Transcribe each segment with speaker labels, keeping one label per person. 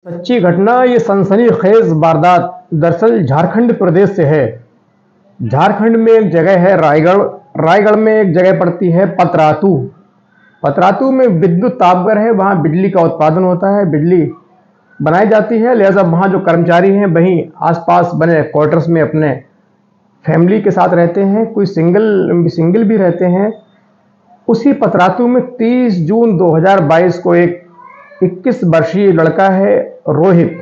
Speaker 1: सच्ची घटना ये सनसनीखेज वारदात दरअसल झारखंड प्रदेश से है। झारखंड में एक जगह है रायगढ़। रायगढ़ में एक जगह पड़ती है पतरातू। पतरातू में विद्युत तापघर है, वहाँ बिजली का उत्पादन होता है, बिजली बनाई जाती है। लिहाजा वहाँ जो कर्मचारी हैं वहीं आसपास बने क्वार्टर्स में अपने फैमिली के साथ रहते हैं, कोई सिंगल भी रहते हैं। उसी पतरातू में 30 जून 2022 को एक 21 वर्षीय लड़का है रोहित,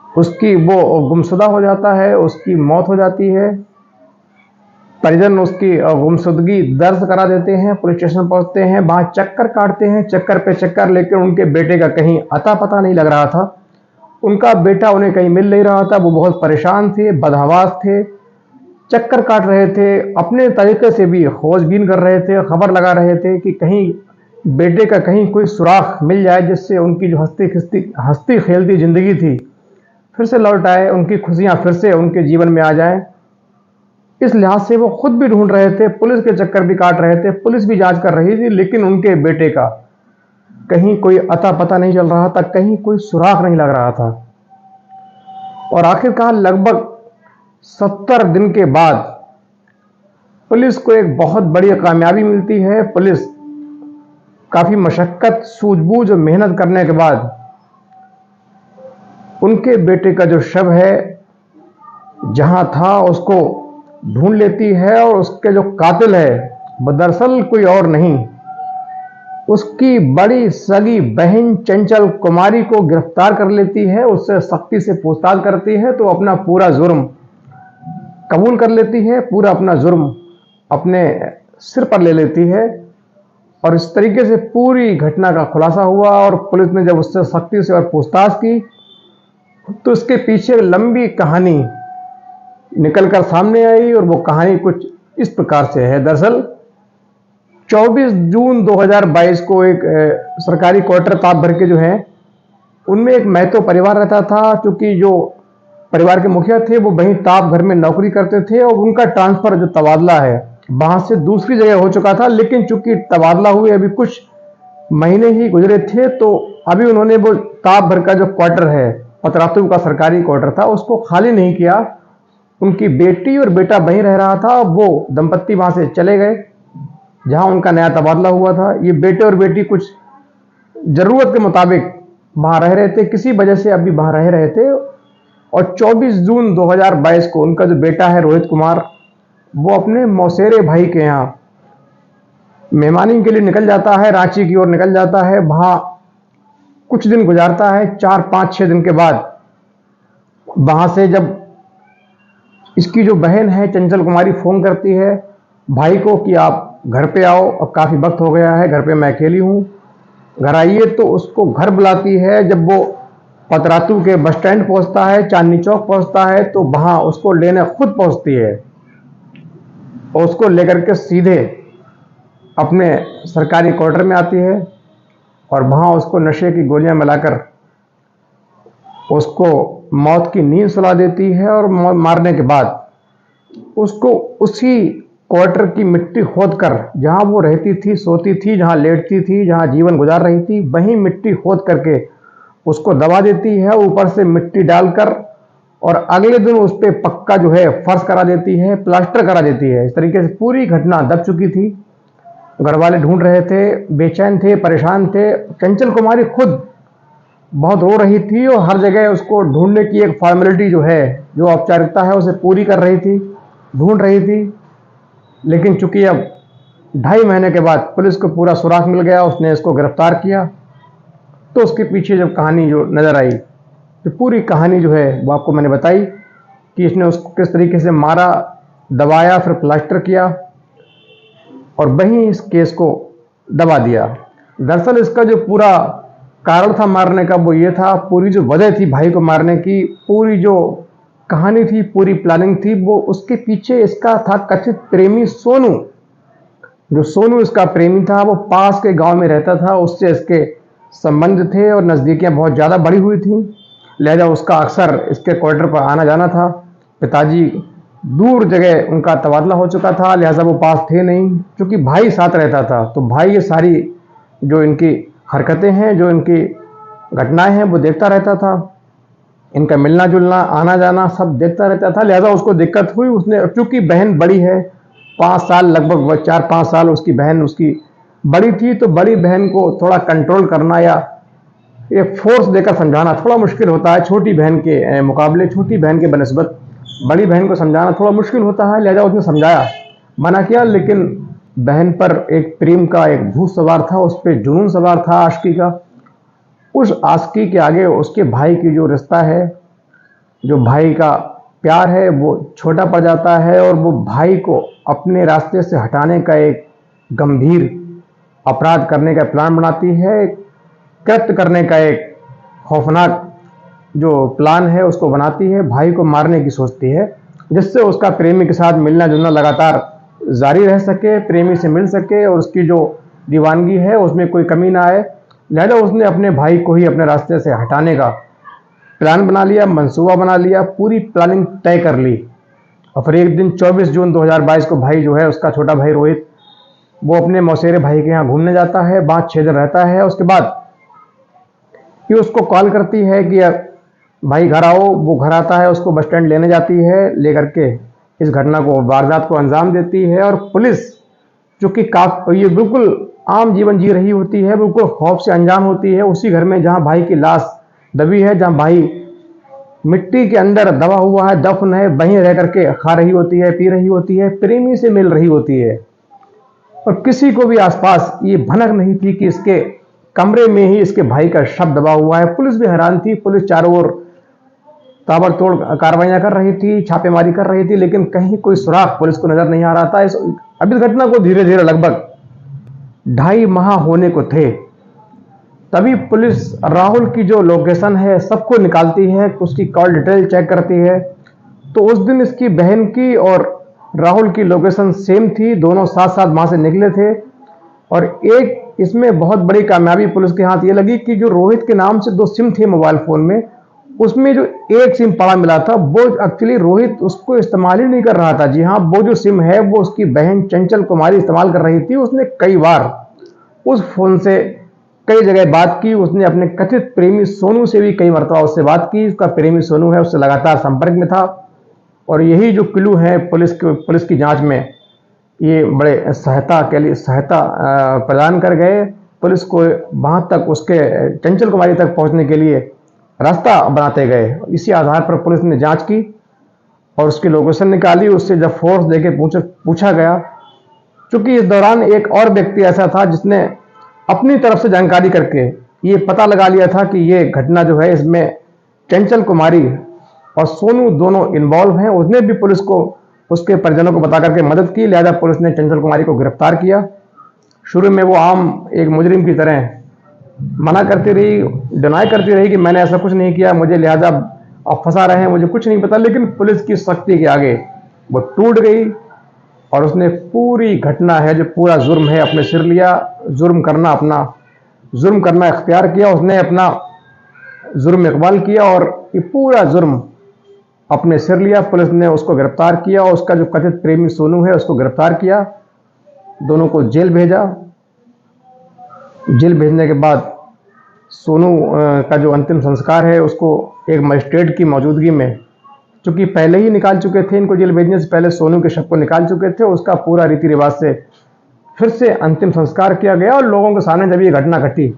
Speaker 1: उसकी वो गुमशुदा हो जाता है, उसकी मौत हो जाती है। परिजन उसकी गुमशुदगी दर्ज करा देते हैं, पुलिस स्टेशन पहुंचते हैं, वहां चक्कर काटते हैं, चक्कर पे चक्कर, लेकिन उनके बेटे का कहीं अता पता नहीं लग रहा था। उनका बेटा उन्हें कहीं मिल नहीं रहा था। वो बहुत परेशान थे, बदहवास थे, चक्कर काट रहे थे, अपने तरीके से भी खोजबीन कर रहे थे, खबर लगा रहे थे कि कहीं बेटे का कहीं कोई सुराग मिल जाए जिससे उनकी जो हंसती खेलती जिंदगी थी फिर से लौट आए, उनकी खुशियां फिर से उनके जीवन में आ जाएं। इस लिहाज से वो खुद भी ढूंढ रहे थे, पुलिस के चक्कर भी काट रहे थे, पुलिस भी जांच कर रही थी, लेकिन उनके बेटे का कहीं कोई अता पता नहीं चल रहा था, कहीं कोई सुराग नहीं लग रहा था। और आखिरकार लगभग 70 दिन के बाद पुलिस को एक बहुत बड़ी कामयाबी मिलती है। पुलिस काफी मशक्कत, सूझबूझ और मेहनत करने के बाद उनके बेटे का जो शव है जहां था उसको ढूंढ लेती है, और उसके जो कातिल है वो दरअसल कोई और नहीं, उसकी बड़ी सगी बहन चंचल कुमारी को गिरफ्तार कर लेती है। उससे सख्ती से पूछताछ करती है तो अपना पूरा जुर्म कबूल कर लेती है, पूरा अपना जुर्म अपने सिर पर ले लेती है। और इस तरीके से पूरी घटना का खुलासा हुआ, और पुलिस ने जब उससे सख्ती से और पूछताछ की तो उसके पीछे लंबी कहानी निकलकर सामने आई, और वो कहानी कुछ इस प्रकार से है। दरअसल 24 जून 2022 को एक सरकारी क्वार्टर ताप भर के जो है उनमें एक महतो परिवार रहता था। क्योंकि जो परिवार के मुखिया थे वो वहीं ताप घर में नौकरी करते थे, और उनका ट्रांसफर जो तबादला है वहां से दूसरी जगह हो चुका था। लेकिन चूंकि तबादला हुए अभी कुछ महीने ही गुजरे थे, तो अभी उन्होंने वो ताप भर का जो क्वार्टर है, पतरातू का सरकारी क्वार्टर था, उसको खाली नहीं किया। उनकी बेटी और बेटा वहीं रह रहा था। वो दंपत्ति वहां से चले गए जहां उनका नया तबादला हुआ था। ये बेटे और बेटी कुछ जरूरत के मुताबिक वहां रह रहे थे, किसी वजह से अभी वहां रह रहे थे। और 24 जून 2022 को उनका जो बेटा है रोहित कुमार, वो अपने मौसेरे भाई के यहाँ मेहमानी के लिए निकल जाता है, रांची की ओर निकल जाता है। वहां कुछ दिन गुजारता है। 4, 5, 6 दिन के बाद वहां से जब इसकी जो बहन है चंचल कुमारी फोन करती है भाई को कि आप घर पे आओ, अब काफी वक्त हो गया है, घर पे मैं अकेली हूं, घर आइए। तो उसको घर बुलाती है। जब वो पतरातू के बस स्टैंड पहुंचता है, चांदनी चौक पहुंचता है, तो वहां उसको लेने खुद पहुंचती है, और उसको लेकर के सीधे अपने सरकारी क्वार्टर में आती है, और वहां उसको नशे की गोलियां मिलाकर उसको मौत की नींद सुला देती है। और मारने के बाद उसको उसी क्वार्टर की मिट्टी खोदकर, जहां वो रहती थी, सोती थी, जहां लेटती थी, जहां जीवन गुजार रही थी, वहीं मिट्टी खोद करके उसको दबा देती है, ऊपर से मिट्टी डालकर। और अगले दिन उस पर पक्का जो है फर्श करा देती है, प्लास्टर करा देती है। इस तरीके से पूरी घटना दब चुकी थी। घर वाले ढूंढ रहे थे, बेचैन थे, परेशान थे। चंचल कुमारी खुद बहुत रो रही थी, और हर जगह उसको ढूंढने की एक फॉर्मेलिटी जो है, जो औपचारिकता है, उसे पूरी कर रही थी, ढूंढ रही थी। लेकिन चूंकि अब 2.5 महीने के बाद पुलिस को पूरा सुराग मिल गया, उसने इसको गिरफ्तार किया। तो उसके पीछे जब कहानी जो नजर आई, तो पूरी कहानी जो है वो आपको मैंने बताई कि इसने उसको किस तरीके से मारा, दबाया, फिर प्लास्टर किया, और वहीं इस केस को दबा दिया। दरअसल इसका जो पूरा कारण था मारने का वो ये था, पूरी जो वजह थी भाई को मारने की, पूरी जो कहानी थी, पूरी प्लानिंग थी, वो उसके पीछे इसका था कथित प्रेमी सोनू। जो सोनू इसका प्रेमी था वो पास के गांव में रहता था, उससे इसके संबंध थे और नजदीकियां बहुत ज्यादा बढ़ी हुई थी। लिहाजा उसका अक्सर इसके क्वार्टर पर आना जाना था। पिताजी दूर जगह उनका तबादला हो चुका था, लिहाजा वो पास थे नहीं। क्योंकि भाई साथ रहता था, तो भाई ये सारी जो इनकी हरकतें हैं, जो इनकी घटनाएं हैं वो देखता रहता था, इनका मिलना जुलना आना जाना सब देखता रहता था। लिहाजा उसको दिक्कत हुई। उसने, चूंकि बहन बड़ी है, 5 साल, लगभग 4-5 साल उसकी बहन उसकी बड़ी थी, तो बड़ी बहन को थोड़ा कंट्रोल करना या एक फोर्स देकर समझाना थोड़ा मुश्किल होता है छोटी बहन के मुकाबले। छोटी बहन के बनस्बत बड़ी बहन को समझाना थोड़ा मुश्किल होता है। लिहाजा उसने समझाया, मना किया, लेकिन बहन पर एक प्रेम का एक भूत सवार था, उस पर जुनून सवार था, आशिकी का। उस आशिकी के आगे उसके भाई की जो रिश्ता है, जो भाई का प्यार है, वो छोटा पड़ जाता है और वो भाई को अपने रास्ते से हटाने का एक गंभीर अपराध करने का प्लान बनाती है। कृत्य करने का एक खौफनाक जो प्लान है उसको बनाती है, भाई को मारने की सोचती है, जिससे उसका प्रेमी के साथ मिलना जुलना लगातार जारी रह सके, प्रेमी से मिल सके और उसकी जो दीवानगी है उसमें कोई कमी ना आए। लिहाजा उसने अपने भाई को ही अपने रास्ते से हटाने का प्लान बना लिया, मंसूबा बना लिया, पूरी प्लानिंग तय कर ली। और फिर एक दिन 24 जून 2022 को भाई जो है, उसका छोटा भाई रोहित, वो अपने मौसेरे भाई के यहाँ घूमने जाता है, 5-6 दिन रहता है। उसके बाद ये उसको कॉल करती है कि भाई घर आओ। वो घर आता है, उसको बस स्टैंड लेने जाती है, लेकर के इस घटना को, वारदात को अंजाम देती है। और पुलिस, जो कि ये बिल्कुल आम जीवन जी रही होती है, बिल्कुल खौफ से अनजान होती है, उसी घर में जहां भाई की लाश दबी है, जहां भाई मिट्टी के अंदर दबा हुआ है, दफन है, वहीं रह करके खा रही होती है, पी रही होती है, प्रेमी से मिल रही होती है। और किसी को भी आसपास ये भनक नहीं थी कि इसके कमरे में ही इसके भाई का शव दबा हुआ है। पुलिस भी हैरान थी। पुलिस चारों ओर ताबड़तोड़ कार्रवाइयां कर रही थी, छापेमारी कर रही थी, लेकिन कहीं कोई सुराग पुलिस को नजर नहीं आ रहा था। अब इस घटना को धीरे धीरे लगभग 2.5 माह होने को थे, तभी पुलिस राहुल की जो लोकेशन है सबको निकालती है, उसकी कॉल डिटेल चेक करती है। तो उस दिन इसकी बहन की और राहुल की लोकेशन सेम थी, दोनों साथ साथ वहां से निकले थे। और एक इसमें बहुत बड़ी कामयाबी पुलिस के हाथ ये लगी कि जो रोहित के नाम से 2 सिम थे मोबाइल फोन में, उसमें जो एक सिम पड़ा मिला था, वो एक्चुअली रोहित उसको इस्तेमाल ही नहीं कर रहा था। जी हाँ, वो जो सिम है वो उसकी बहन चंचल कुमारी इस्तेमाल कर रही थी। उसने कई बार उस फोन से कई जगह बात की। उसने अपने कथित प्रेमी सोनू से भी कई मरतबा उससे बात की। उसका प्रेमी सोनू है, उससे लगातार संपर्क में था। और यही जो क्लू है पुलिस की जांच में, ये बड़े सहायता प्रदान कर गए पुलिस को, वहां तक उसके चंचल कुमारी तक पहुंचने के लिए रास्ता बनाते गए। इसी आधार पर पुलिस ने जांच की और उसकी लोकेशन निकाली। उससे जब फोर्स देके पूछा गया, चूंकि इस दौरान एक और व्यक्ति ऐसा था जिसने अपनी तरफ से जानकारी करके ये पता लगा लिया था कि ये घटना जो है इसमें चंचल कुमारी और सोनू दोनों इन्वॉल्व हैं। उसने भी पुलिस को, उसके परिजनों को बता करके मदद की। लिहाजा पुलिस ने चंचल कुमारी को गिरफ्तार किया। शुरू में वो आम एक मुजरिम की तरह मना करती रही, डिनाई करती रही कि मैंने ऐसा कुछ नहीं किया, मुझे लिहाजा आप फंसा रहे हैं, मुझे कुछ नहीं पता। लेकिन पुलिस की सख्ती के आगे वो टूट गई और उसने पूरी घटना है, जो पूरा जुर्म है, अपने सिर लिया। जुर्म करना इख्तियार किया। उसने अपना जुर्म इकबाल किया और ये पूरा जुर्म अपने सिर लिया। पुलिस ने उसको गिरफ्तार किया और उसका जो कथित प्रेमी सोनू है उसको गिरफ्तार किया। दोनों को जेल भेजा। जेल भेजने के बाद सोनू का जो अंतिम संस्कार है उसको एक मजिस्ट्रेट की मौजूदगी में, चूंकि पहले ही निकाल चुके थे, इनको जेल भेजने से पहले सोनू के शव को निकाल चुके थे, उसका पूरा रीति रिवाज से फिर से अंतिम संस्कार किया गया। और लोगों के सामने जब ये घटना घटी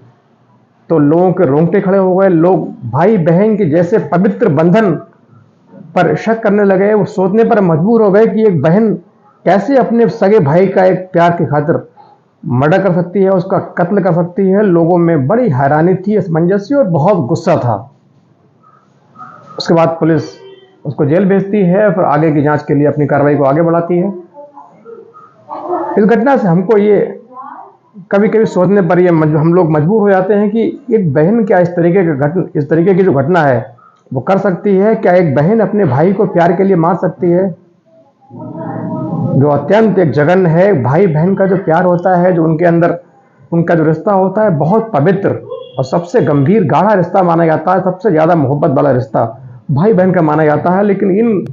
Speaker 1: तो लोगों के रोंगटे खड़े हो गए। लोग भाई बहन के जैसे पवित्र बंधन पर शक करने लगे। वो सोचने पर मजबूर हो गए कि एक बहन कैसे अपने सगे भाई का एक प्यार की खातिर मर्डर कर सकती है, उसका कत्ल कर सकती है। लोगों में बड़ी हैरानी थी, असमंजस थी और बहुत गुस्सा था। उसके बाद पुलिस उसको जेल भेजती है, फिर आगे की जांच के लिए अपनी कार्रवाई को आगे बढ़ाती है। इस घटना से हमको ये कभी कभी सोचने पर ये हम लोग मजबूर हो जाते हैं कि एक बहन क्या इस तरीके की जो घटना है वो कर सकती है। क्या एक बहन अपने भाई को प्यार के लिए मार सकती है? जो अत्यंत एक जघन्य है। भाई बहन का जो प्यार होता है, जो उनके अंदर उनका जो रिश्ता होता है, बहुत पवित्र और सबसे गंभीर गाढ़ा रिश्ता माना जाता है। सबसे ज्यादा मोहब्बत वाला रिश्ता भाई बहन का माना जाता है। लेकिन इन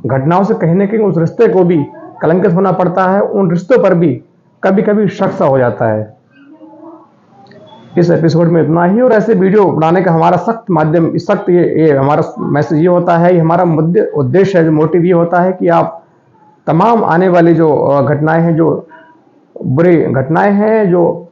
Speaker 1: घटनाओं से कहीं ना कहीं उस रिश्ते को भी कलंकित होना पड़ता है। उन रिश्तों पर भी कभी कभी शक सा हो जाता है। इस एपिसोड में इतना ही। और ऐसे वीडियो बनाने का हमारा सख्त ये हमारा मैसेज ये होता है, ये हमारा उद्देश्य है, जो मोटिव ये होता है कि आप तमाम आने वाली जो घटनाएं हैं, जो बुरी घटनाएं हैं, जो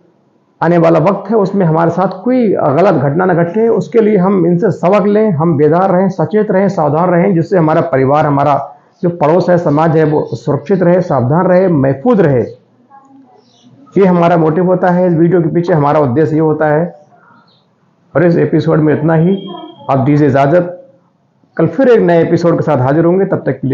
Speaker 1: आने वाला वक्त है, उसमें हमारे साथ कोई गलत घटना न घटे, उसके लिए हम इनसे सबक लें, हम बेदार रहें, सचेत रहें, सावधान रहें, जिससे हमारा परिवार, हमारा जो पड़ोस है, समाज है, वो सुरक्षित रहे, सावधान रहे, महफूज रहे। ये हमारा मोटिव होता है। इस वीडियो के पीछे हमारा उद्देश्य ये होता है। और इस एपिसोड में इतना ही। आप दीजिए इजाजत, कल फिर एक नए एपिसोड के साथ हाजिर होंगे। तब तक के लिए